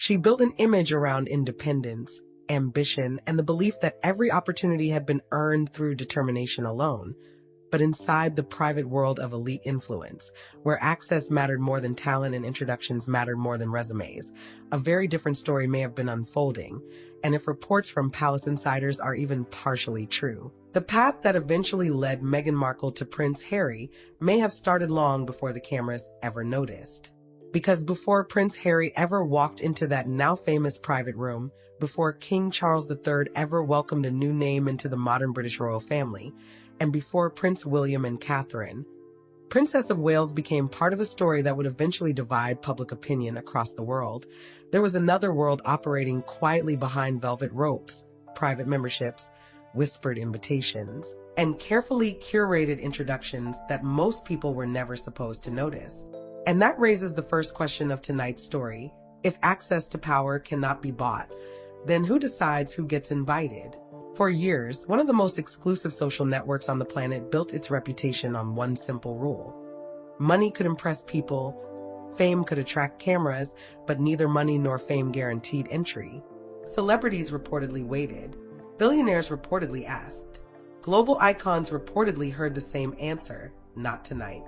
She built an image around independence, ambition, and the belief that every opportunity had been earned through determination alone. But inside the private world of elite influence, where access mattered more than talent and introductions mattered more than resumes, a very different story may have been unfolding, and if reports from palace insiders are even partially true. The path that eventually led Meghan Markle to Prince Harry may have started long before the cameras ever noticed. Because before Prince Harry ever walked into that now famous private room, before King Charles III ever welcomed a new name into the modern British royal family, and before Prince William and Catherine, Princess of Wales became part of a story that would eventually divide public opinion across the world. There was another world operating quietly behind velvet ropes, private memberships, whispered invitations, and carefully curated introductions that most people were never supposed to notice. And that raises the first question of tonight's story. If access to power cannot be bought, then who decides who gets invited? For years, one of the most exclusive social networks on the planet built its reputation on one simple rule. Money could impress people, fame could attract cameras, but neither money nor fame guaranteed entry. Celebrities reportedly waited. Billionaires reportedly asked. Global icons reportedly heard the same answer, not tonight.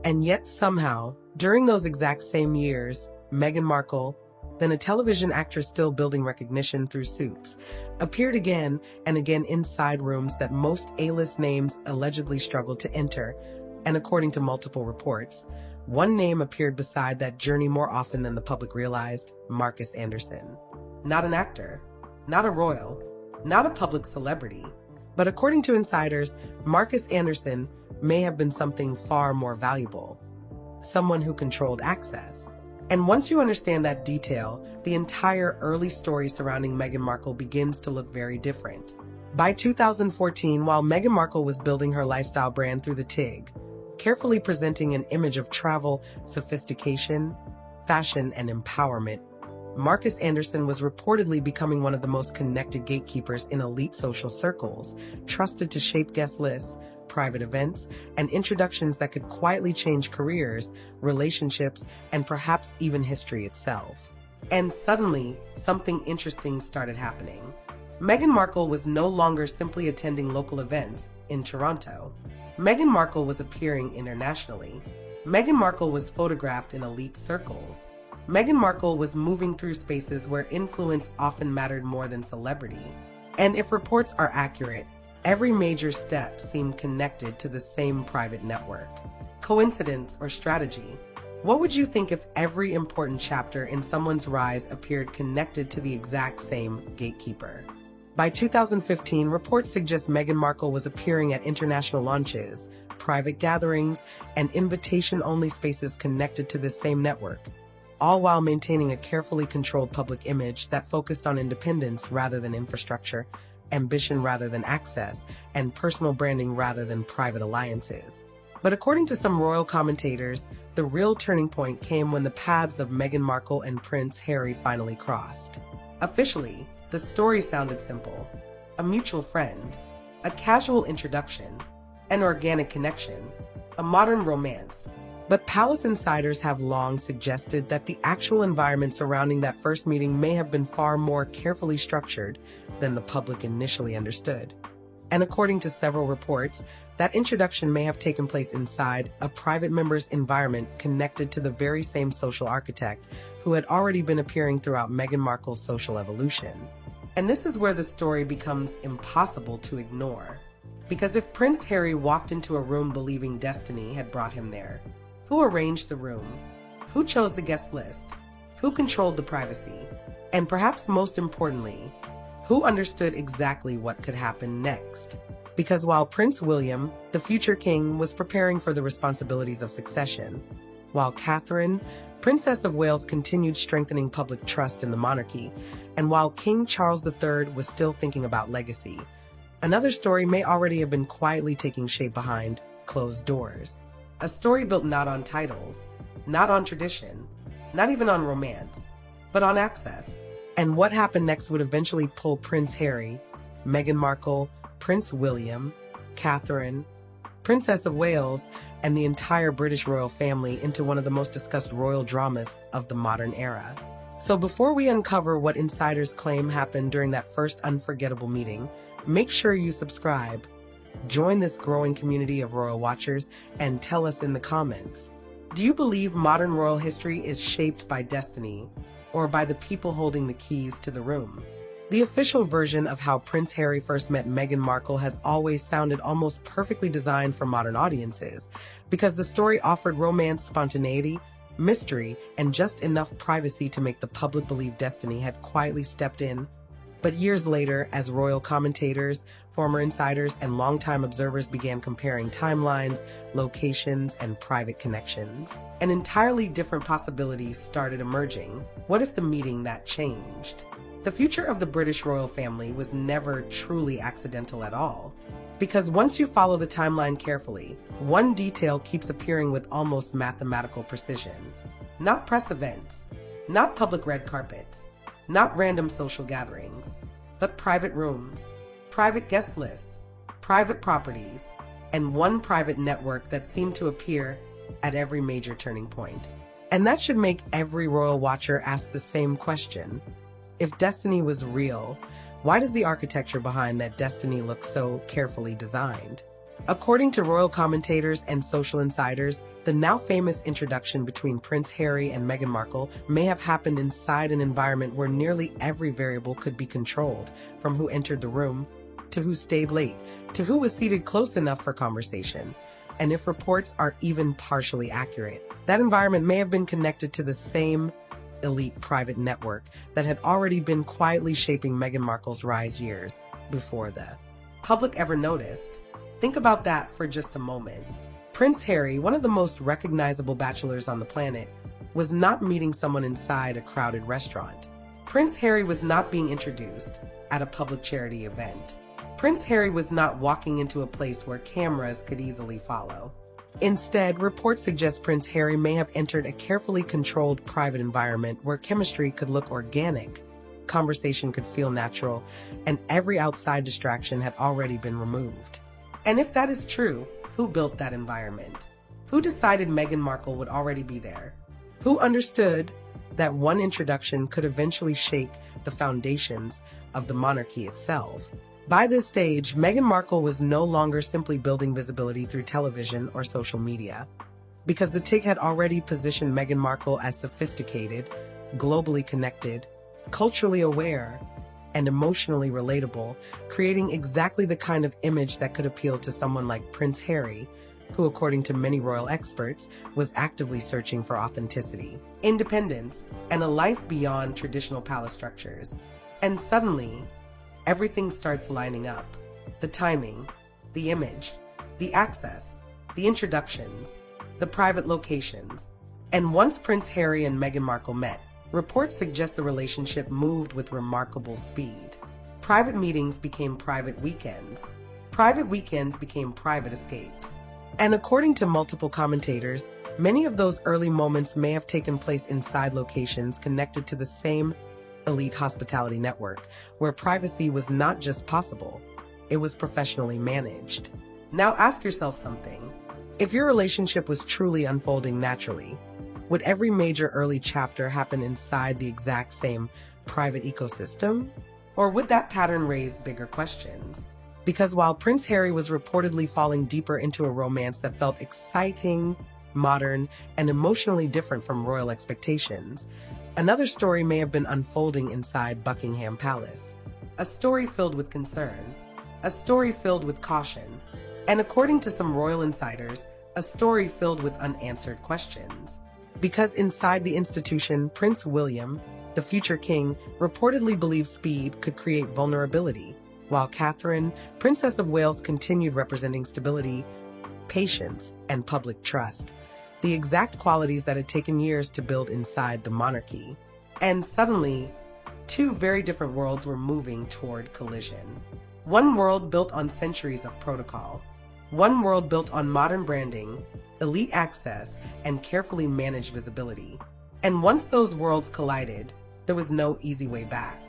And yet somehow, during those exact same years, Meghan Markle, then a television actress still building recognition through Suits, appeared again and again inside rooms that most A-list names allegedly struggled to enter, and according to multiple reports, one name appeared beside that journey more often than the public realized: Marcus Anderson. Not an actor, not a royal, not a public celebrity, but according to insiders, Marcus Anderson may have been something far more valuable, someone who controlled access. And once you understand that detail, the entire early story surrounding Meghan Markle begins to look very different. By 2014, while Meghan Markle was building her lifestyle brand through the TIG, carefully presenting an image of travel, sophistication, fashion, and empowerment, Marcus Anderson was reportedly becoming one of the most connected gatekeepers in elite social circles, trusted to shape guest lists, private events, and introductions that could quietly change careers, relationships, and perhaps even history itself. And suddenly, something interesting started happening. Meghan Markle was no longer simply attending local events in Toronto. Meghan Markle was appearing internationally. Meghan Markle was photographed in elite circles. Meghan Markle was moving through spaces where influence often mattered more than celebrity. And if reports are accurate, every major step seemed connected to the same private network. Coincidence or strategy? What would you think if every important chapter in someone's rise appeared connected to the exact same gatekeeper? By 2015, reports suggest Meghan Markle was appearing at international launches, private gatherings, and invitation-only spaces connected to this same network, all while maintaining a carefully controlled public image that focused on independence rather than infrastructure, ambition rather than access, and personal branding rather than private alliances. But according to some royal commentators, the real turning point came when the paths of Meghan Markle and Prince Harry finally crossed. Officially, the story sounded simple: a mutual friend, a casual introduction, an organic connection, a modern romance. But palace insiders have long suggested that the actual environment surrounding that first meeting may have been far more carefully structured than the public initially understood. And according to several reports, that introduction may have taken place inside a private member's environment connected to the very same social architect who had already been appearing throughout Meghan Markle's social evolution. And this is where the story becomes impossible to ignore. Because if Prince Harry walked into a room believing destiny had brought him there, who arranged the room? Who chose the guest list? Who controlled the privacy? And perhaps most importantly, who understood exactly what could happen next? Because while Prince William, the future king, was preparing for the responsibilities of succession, while Catherine, Princess of Wales, continued strengthening public trust in the monarchy, and while King Charles III was still thinking about legacy, another story may already have been quietly taking shape behind closed doors. A story built not on titles, not on tradition, not even on romance, but on access. And what happened next would eventually pull Prince Harry, Meghan Markle, Prince William, Catherine, Princess of Wales, and the entire British royal family into one of the most discussed royal dramas of the modern era. So before we uncover what insiders claim happened during that first unforgettable meeting, make sure you subscribe, join this growing community of royal watchers, and tell us in the comments. Do you believe modern royal history is shaped by destiny or by the people holding the keys to the room? The official version of how Prince Harry first met Meghan Markle has always sounded almost perfectly designed for modern audiences, because the story offered romance, spontaneity, mystery, and just enough privacy to make the public believe destiny had quietly stepped in. But years later, as royal commentators, former insiders, and longtime observers began comparing timelines, locations, and private connections, an entirely different possibility started emerging. What if the meeting that changed? The future of the British royal family was never truly accidental at all. Because once you follow the timeline carefully, one detail keeps appearing with almost mathematical precision. Not press events, not public red carpets, not random social gatherings, but private rooms, private guest lists, private properties, and one private network that seemed to appear at every major turning point. And that should make every royal watcher ask the same question. If destiny was real, why does the architecture behind that destiny look so carefully designed? According to royal commentators and social insiders, the now famous introduction between Prince Harry and Meghan Markle may have happened inside an environment where nearly every variable could be controlled, from who entered the room, to who stayed late, to who was seated close enough for conversation. And if reports are even partially accurate, that environment may have been connected to the same elite private network that had already been quietly shaping Meghan Markle's rise years before the public ever noticed. Think about that for just a moment. Prince Harry, one of the most recognizable bachelors on the planet, was not meeting someone inside a crowded restaurant. Prince Harry was not being introduced at a public charity event. Prince Harry was not walking into a place where cameras could easily follow. Instead, reports suggest Prince Harry may have entered a carefully controlled private environment where chemistry could look organic, conversation could feel natural, and every outside distraction had already been removed. And if that is true, who built that environment? Who decided Meghan Markle would already be there? Who understood that one introduction could eventually shake the foundations of the monarchy itself? By this stage, Meghan Markle was no longer simply building visibility through television or social media, because the TIG had already positioned Meghan Markle as sophisticated, globally connected, culturally aware, and emotionally relatable, creating exactly the kind of image that could appeal to someone like Prince Harry, who, according to many royal experts, was actively searching for authenticity, independence, and a life beyond traditional palace structures. And suddenly, everything starts lining up. The timing, the image, the access, the introductions, the private locations. And once Prince Harry and Meghan Markle met, reports suggest the relationship moved with remarkable speed. Private meetings became private weekends. Private weekends became private escapes. And according to multiple commentators, many of those early moments may have taken place inside locations connected to the same elite hospitality network, where privacy was not just possible, it was professionally managed. Now ask yourself something. If your relationship was truly unfolding naturally, would every major early chapter happen inside the exact same private ecosystem? Or would that pattern raise bigger questions? Because while Prince Harry was reportedly falling deeper into a romance that felt exciting, modern, and emotionally different from royal expectations, another story may have been unfolding inside Buckingham Palace. A story filled with concern, a story filled with caution, and according to some royal insiders, a story filled with unanswered questions. Because inside the institution, Prince William, the future king, reportedly believed speed could create vulnerability, while Catherine, Princess of Wales, continued representing stability, patience, and public trust, the exact qualities that had taken years to build inside the monarchy. And suddenly, two very different worlds were moving toward collision. One world built on centuries of protocol, one world built on modern branding, elite access, and carefully managed visibility. And once those worlds collided, there was no easy way back.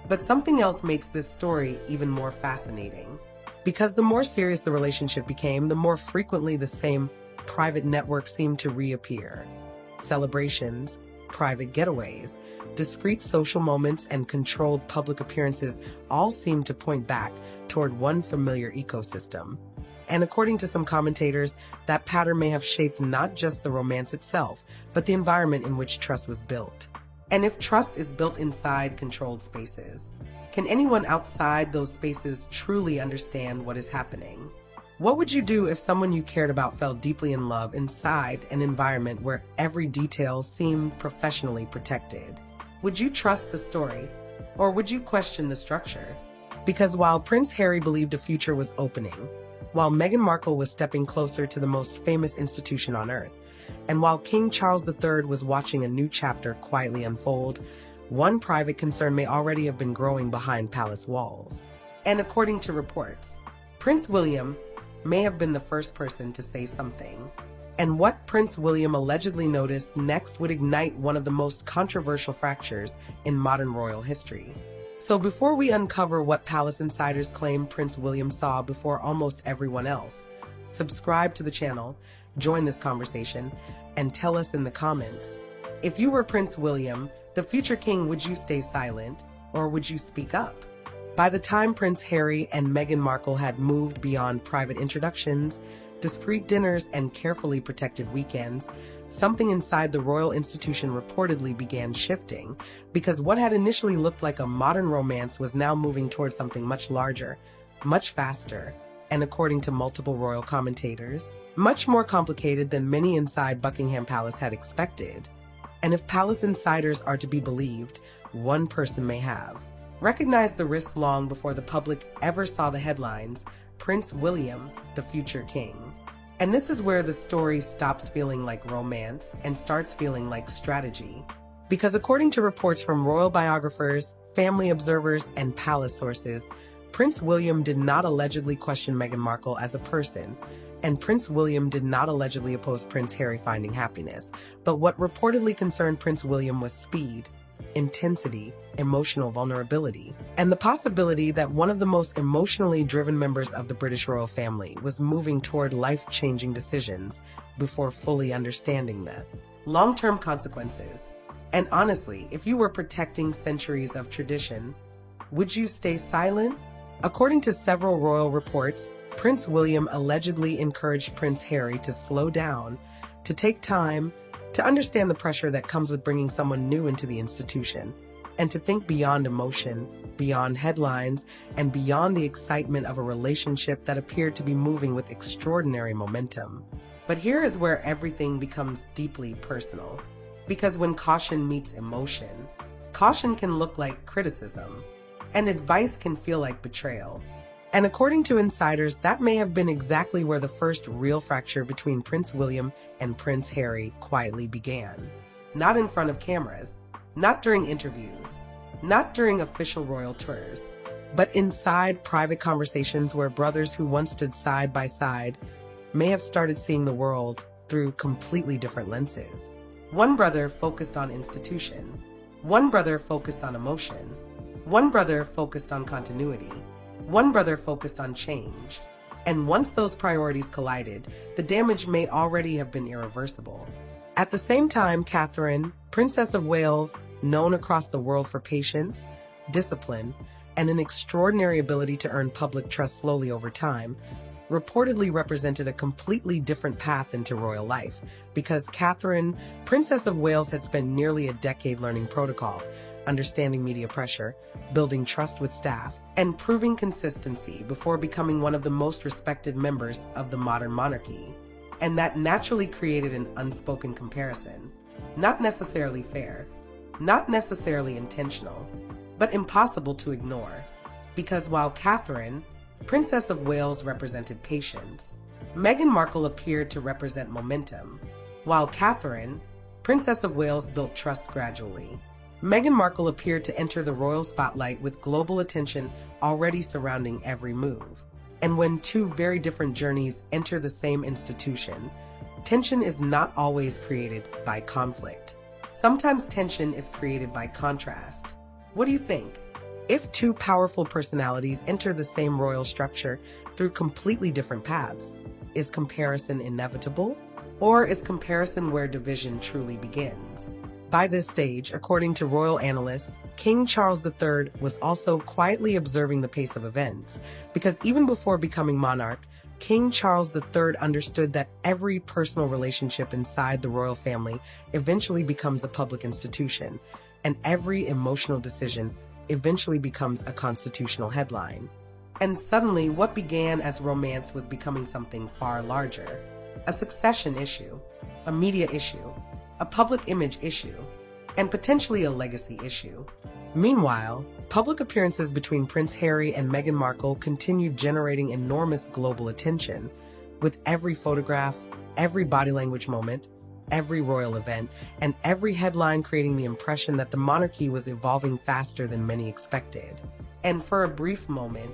But something else makes this story even more fascinating. Because the more serious the relationship became, the more frequently the same private network seemed to reappear. Celebrations, private getaways, discreet social moments, and controlled public appearances all seem to point back toward one familiar ecosystem. And according to some commentators, that pattern may have shaped not just the romance itself, but the environment in which trust was built. And if trust is built inside controlled spaces, can anyone outside those spaces truly understand what is happening? What would you do if someone you cared about fell deeply in love inside an environment where every detail seemed professionally protected? Would you trust the story, or would you question the structure? Because while Prince Harry believed a future was opening, while Meghan Markle was stepping closer to the most famous institution on earth, and while King Charles III was watching a new chapter quietly unfold, one private concern may already have been growing behind palace walls. And according to reports, Prince William may have been the first person to say something. And what Prince William allegedly noticed next would ignite one of the most controversial fractures in modern royal history. So before we uncover what palace insiders claim Prince William saw before almost everyone else, subscribe to the channel, join this conversation, and tell us in the comments. If you were Prince William, the future king, would you stay silent, or would you speak up? By the time Prince Harry and Meghan Markle had moved beyond private introductions, discreet dinners, and carefully protected weekends, something inside the royal institution reportedly began shifting, because what had initially looked like a modern romance was now moving towards something much larger, much faster, and according to multiple royal commentators, much more complicated than many inside Buckingham Palace had expected. And if palace insiders are to be believed, one person may have recognized the risks long before the public ever saw the headlines: Prince William, the future king. And this is where the story stops feeling like romance and starts feeling like strategy. Because according to reports from royal biographers, family observers, and palace sources, Prince William did not allegedly question Meghan Markle as a person, and Prince William did not allegedly oppose Prince Harry finding happiness. But what reportedly concerned Prince William was speed, intensity, emotional vulnerability, and the possibility that one of the most emotionally driven members of the British royal family was moving toward life-changing decisions before fully understanding the long-term consequences. And honestly, if you were protecting centuries of tradition, would you stay silent? According to several royal reports, Prince William allegedly encouraged Prince Harry to slow down, to take time, to understand the pressure that comes with bringing someone new into the institution, and to think beyond emotion, beyond headlines, and beyond the excitement of a relationship that appeared to be moving with extraordinary momentum. But here is where everything becomes deeply personal. Because when caution meets emotion, caution can look like criticism, and advice can feel like betrayal. And according to insiders, that may have been exactly where the first real fracture between Prince William and Prince Harry quietly began. Not in front of cameras, not during interviews, not during official royal tours, but inside private conversations where brothers who once stood side by side may have started seeing the world through completely different lenses. One brother focused on institution, one brother focused on emotion, one brother focused on continuity, one brother focused on change. And once those priorities collided, the damage may already have been irreversible. At the same time, Catherine, Princess of Wales, known across the world for patience, discipline, and an extraordinary ability to earn public trust slowly over time, reportedly represented a completely different path into royal life, because Catherine, Princess of Wales, had spent nearly a decade learning protocol, understanding media pressure, building trust with staff, and proving consistency before becoming one of the most respected members of the modern monarchy. And that naturally created an unspoken comparison. Not necessarily fair, not necessarily intentional, but impossible to ignore. Because while Catherine, Princess of Wales, represented patience, Meghan Markle appeared to represent momentum. While Catherine, Princess of Wales, built trust gradually, Meghan Markle appeared to enter the royal spotlight with global attention already surrounding every move. And when two very different journeys enter the same institution, tension is not always created by conflict. Sometimes tension is created by contrast. What do you think? If two powerful personalities enter the same royal structure through completely different paths, is comparison inevitable? Or is comparison where division truly begins? By this stage, according to royal analysts, King Charles III was also quietly observing the pace of events, because even before becoming monarch, King Charles III understood that every personal relationship inside the royal family eventually becomes a public institution, and every emotional decision eventually becomes a constitutional headline. And suddenly, what began as romance was becoming something far larger: a succession issue, a media issue, a public image issue, and potentially a legacy issue. Meanwhile, public appearances between Prince Harry and Meghan Markle continued generating enormous global attention, with every photograph, every body language moment, every royal event, and every headline creating the impression that the monarchy was evolving faster than many expected. And for a brief moment,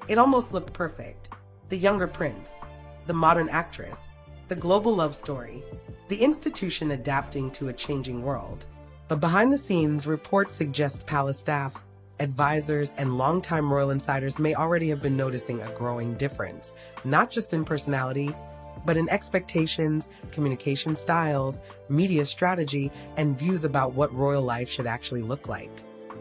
it almost looked perfect. The younger prince, the modern actress, the global love story, the institution adapting to a changing world. But behind the scenes, reports suggest palace staff, advisors, and longtime royal insiders may already have been noticing a growing difference, not just in personality, but in expectations, communication styles, media strategy, and views about what royal life should actually look like.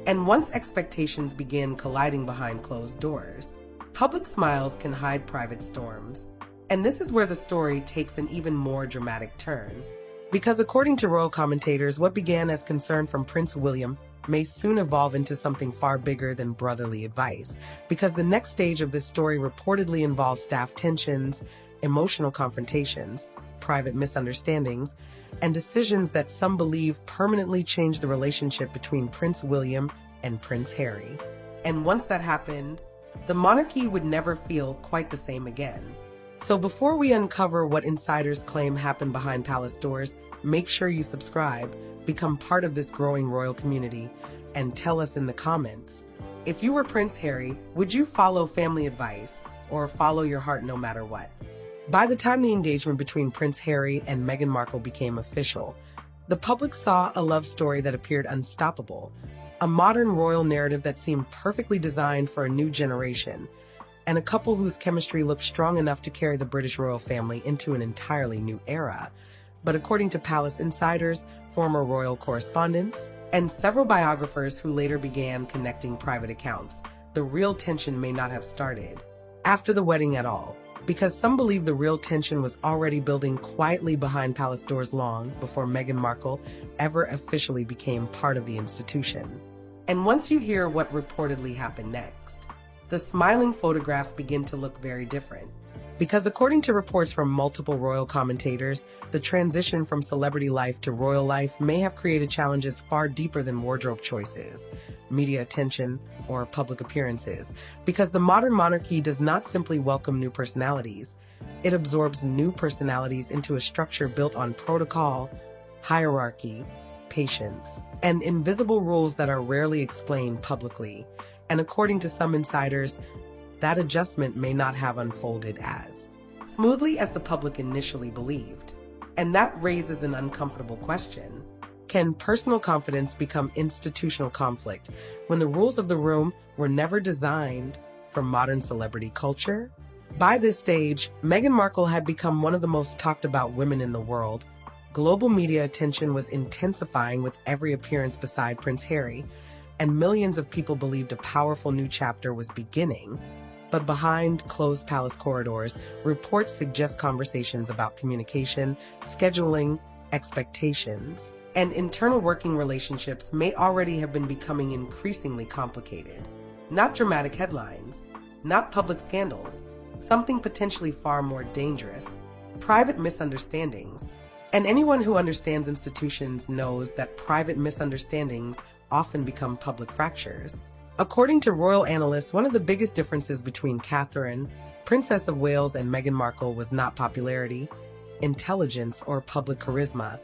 And once expectations begin colliding behind closed doors, public smiles can hide private storms. And this is where the story takes an even more dramatic turn. Because according to royal commentators, what began as concern from Prince William may soon evolve into something far bigger than brotherly advice, because the next stage of this story reportedly involves staff tensions, emotional confrontations, private misunderstandings, and decisions that some believe permanently change the relationship between Prince William and Prince Harry. And once that happened, the monarchy would never feel quite the same again. So before we uncover what insiders claim happened behind palace doors, make sure you subscribe, become part of this growing royal community, and tell us in the comments. If you were Prince Harry, would you follow family advice or follow your heart no matter what? By the time the engagement between Prince Harry and Meghan Markle became official, the public saw a love story that appeared unstoppable, a modern royal narrative that seemed perfectly designed for a new generation, and a couple whose chemistry looked strong enough to carry the British royal family into an entirely new era. But according to palace insiders, former royal correspondents, and several biographers who later began connecting private accounts, the real tension may not have started after the wedding at all, because some believe the real tension was already building quietly behind palace doors long before Meghan Markle ever officially became part of the institution. And once you hear what reportedly happened next, the smiling photographs begin to look very different. Because according to reports from multiple royal commentators, the transition from celebrity life to royal life may have created challenges far deeper than wardrobe choices, media attention, or public appearances. Because the modern monarchy does not simply welcome new personalities, it absorbs new personalities into a structure built on protocol, hierarchy, patience, and invisible rules that are rarely explained publicly. And according to some insiders, that adjustment may not have unfolded as smoothly as the public initially believed. And that raises an uncomfortable question. Can personal confidence become institutional conflict when the rules of the room were never designed for modern celebrity culture? By this stage, Meghan Markle had become one of the most talked about women in the world. Global media attention was intensifying with every appearance beside Prince Harry, and millions of people believed a powerful new chapter was beginning. But behind closed palace corridors, reports suggest conversations about communication, scheduling, expectations, and internal working relationships may already have been becoming increasingly complicated. Not dramatic headlines, not public scandals, something potentially far more dangerous: private misunderstandings. And anyone who understands institutions knows that private misunderstandings often become public fractures. According to royal analysts, one of the biggest differences between Catherine, Princess of Wales, and Meghan Markle was not popularity, intelligence, or public charisma,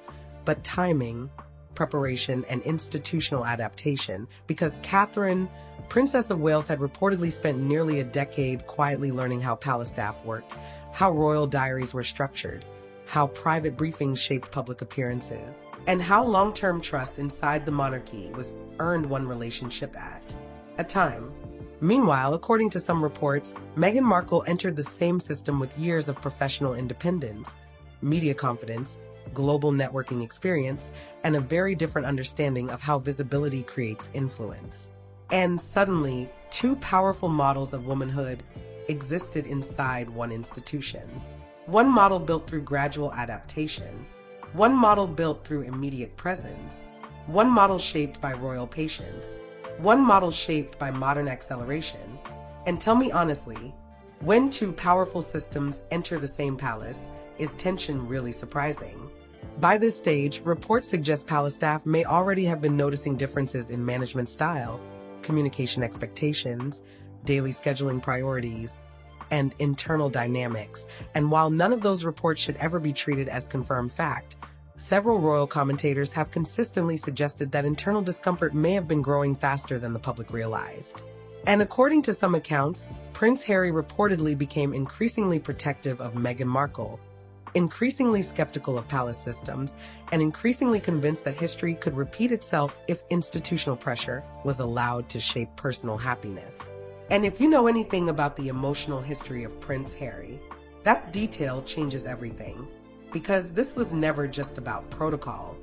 but timing, preparation, and institutional adaptation. Because Catherine, Princess of Wales, had reportedly spent nearly a decade quietly learning how palace staff worked, how royal diaries were structured, how private briefings shaped public appearances, and how long-term trust inside the monarchy was earned one relationship at a time. Meanwhile, according to some reports, Meghan Markle entered the same system with years of professional independence, media confidence, global networking experience, and a very different understanding of how visibility creates influence. And suddenly, two powerful models of womanhood existed inside one institution. One model built through gradual adaptation, one model built through immediate presence, one model shaped by royal patience, one model shaped by modern acceleration. And tell me honestly, when two powerful systems enter the same palace, is tension really surprising? By this stage, reports suggest palace staff may already have been noticing differences in management style, communication expectations, daily scheduling priorities, and internal dynamics. And while none of those reports should ever be treated as confirmed fact, several royal commentators have consistently suggested that internal discomfort may have been growing faster than the public realized. And according to some accounts, Prince Harry reportedly became increasingly protective of Meghan Markle, increasingly skeptical of palace systems, and increasingly convinced that history could repeat itself if institutional pressure was allowed to shape personal happiness. And if you know anything about the emotional history of Prince Harry, that detail changes everything. Because this was never just about protocol.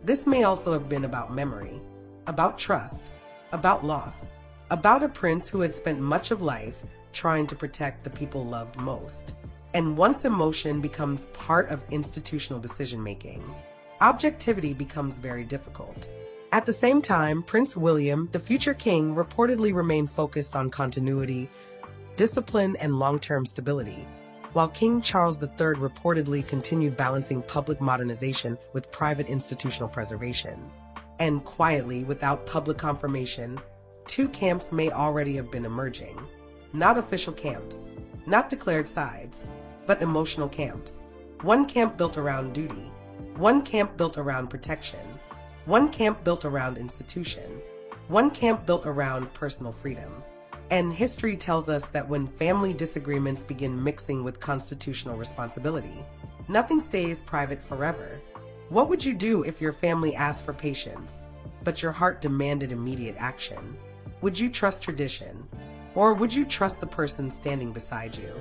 This may also have been about memory, about trust, about loss, about a prince who had spent much of life trying to protect the people loved most. And once emotion becomes part of institutional decision-making, objectivity becomes very difficult. At the same time, Prince William, the future king, reportedly remained focused on continuity, discipline, and long-term stability, while King Charles III reportedly continued balancing public modernization with private institutional preservation. And quietly, without public confirmation, two camps may already have been emerging. Not official camps, not declared sides, but emotional camps. One camp built around duty, one camp built around protection, one camp built around institution, one camp built around personal freedom. And history tells us that when family disagreements begin mixing with constitutional responsibility, nothing stays private forever. What would you do if your family asked for patience, but your heart demanded immediate action? Would you trust tradition, or would you trust the person standing beside you?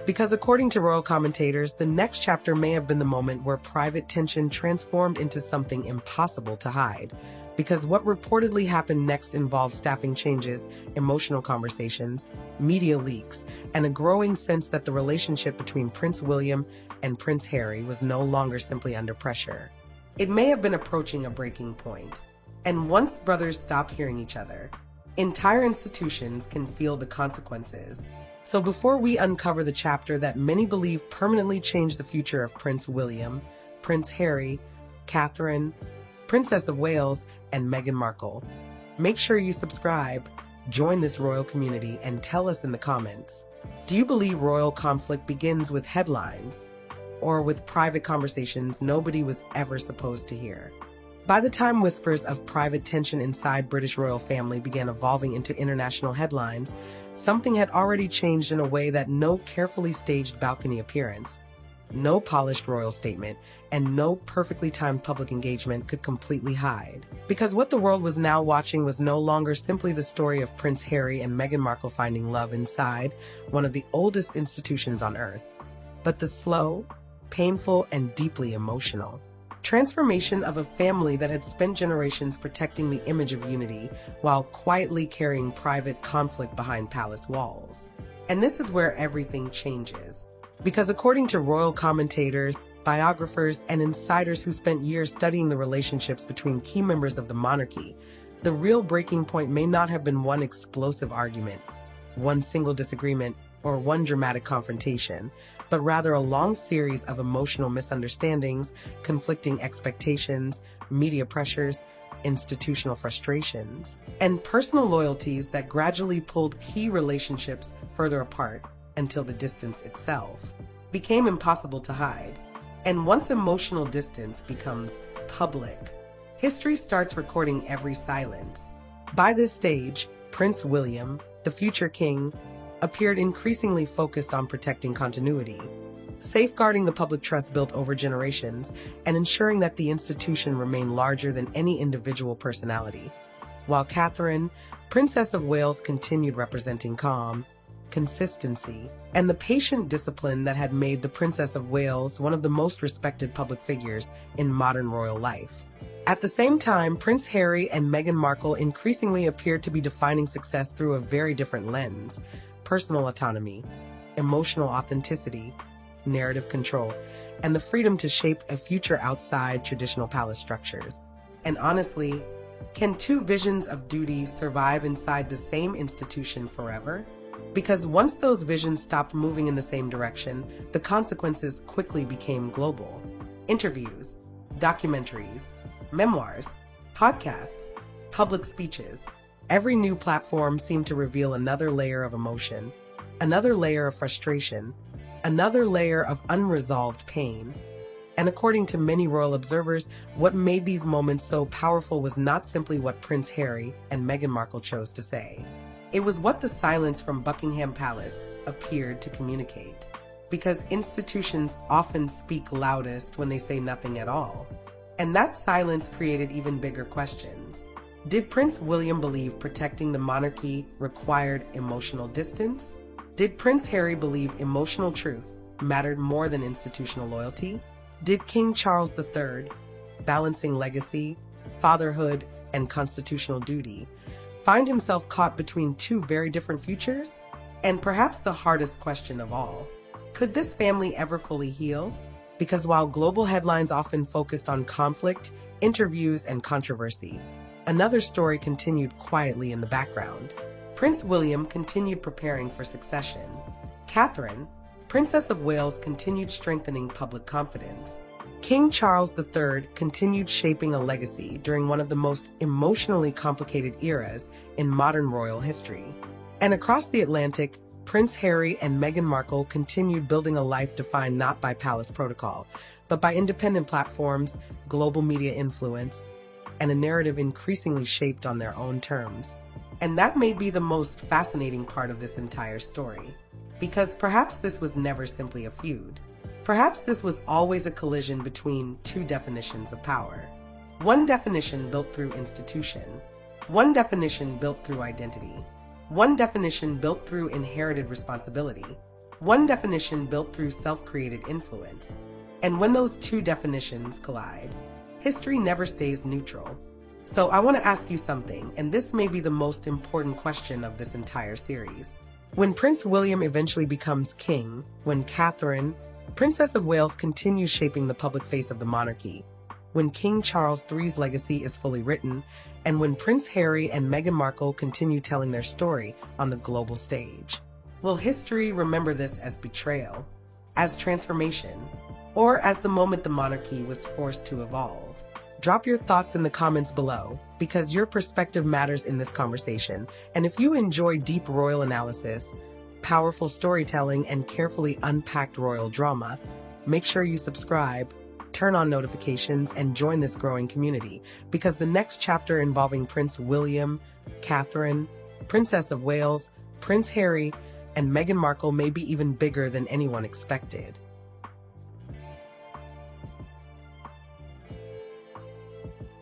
Because according to royal commentators, the next chapter may have been the moment where private tension transformed into something impossible to hide. Because what reportedly happened next involved staffing changes, emotional conversations, media leaks, and a growing sense that the relationship between Prince William and Prince Harry was no longer simply under pressure. It may have been approaching a breaking point. And once brothers stop hearing each other, entire institutions can feel the consequences. So before we uncover the chapter that many believe permanently changed the future of Prince William, Prince Harry, Catherine, Princess of Wales, and Meghan Markle, make sure you subscribe, join this royal community, and tell us in the comments. Do you believe royal conflict begins with headlines, or with private conversations nobody was ever supposed to hear? By the time whispers of private tension inside British royal family began evolving into international headlines, something had already changed in a way that no carefully staged balcony appearance, no polished royal statement, and no perfectly timed public engagement could completely hide. Because what the world was now watching was no longer simply the story of Prince Harry and Meghan Markle finding love inside one of the oldest institutions on earth, but the slow, painful, and deeply emotional transformation of a family that had spent generations protecting the image of unity while quietly carrying private conflict behind palace walls. And this is where everything changes. Because according to royal commentators, biographers, and insiders who spent years studying the relationships between key members of the monarchy, the real breaking point may not have been one explosive argument, one single disagreement, or one dramatic confrontation, but rather a long series of emotional misunderstandings, conflicting expectations, media pressures, institutional frustrations, and personal loyalties that gradually pulled key relationships further apart until the distance itself became impossible to hide. And once emotional distance becomes public, history starts recording every silence. By this stage, Prince William, the future king, appeared increasingly focused on protecting continuity, safeguarding the public trust built over generations, and ensuring that the institution remained larger than any individual personality. While Catherine, Princess of Wales, continued representing calm, consistency, and the patient discipline that had made the Princess of Wales one of the most respected public figures in modern royal life. At the same time, Prince Harry and Meghan Markle increasingly appeared to be defining success through a very different lens: personal autonomy, emotional authenticity, narrative control, and the freedom to shape a future outside traditional palace structures. And honestly, can two visions of duty survive inside the same institution forever? Because once those visions stopped moving in the same direction, the consequences quickly became global. Interviews, documentaries, memoirs, podcasts, public speeches. Every new platform seemed to reveal another layer of emotion, another layer of frustration, another layer of unresolved pain. And according to many royal observers, what made these moments so powerful was not simply what Prince Harry and Meghan Markle chose to say. It was what the silence from Buckingham Palace appeared to communicate. Because institutions often speak loudest when they say nothing at all. And that silence created even bigger questions. Did Prince William believe protecting the monarchy required emotional distance? Did Prince Harry believe emotional truth mattered more than institutional loyalty? Did King Charles III, balancing legacy, fatherhood, and constitutional duty, find himself caught between two very different futures? And perhaps the hardest question of all, could this family ever fully heal? Because while global headlines often focused on conflict, interviews, and controversy, another story continued quietly in the background. Prince William continued preparing for succession. Catherine, Princess of Wales, continued strengthening public confidence. King Charles III continued shaping a legacy during one of the most emotionally complicated eras in modern royal history. And across the Atlantic, Prince Harry and Meghan Markle continued building a life defined not by palace protocol, but by independent platforms, global media influence, and a narrative increasingly shaped on their own terms. And that may be the most fascinating part of this entire story, because perhaps this was never simply a feud. Perhaps this was always a collision between two definitions of power. One definition built through institution, one definition built through identity, one definition built through inherited responsibility, one definition built through self-created influence. And when those two definitions collide, history never stays neutral. So I want to ask you something, and this may be the most important question of this entire series. When Prince William eventually becomes king, when Catherine, Princess of Wales, continues shaping the public face of the monarchy, when King Charles III's legacy is fully written, and when Prince Harry and Meghan Markle continue telling their story on the global stage, will history remember this as betrayal, as transformation, or as the moment the monarchy was forced to evolve? Drop your thoughts in the comments below, because your perspective matters in this conversation. And if you enjoy deep royal analysis, powerful storytelling, and carefully unpacked royal drama, make sure you subscribe, turn on notifications, and join this growing community, because the next chapter involving Prince William, Catherine, Princess of Wales, Prince Harry, and Meghan Markle may be even bigger than anyone expected.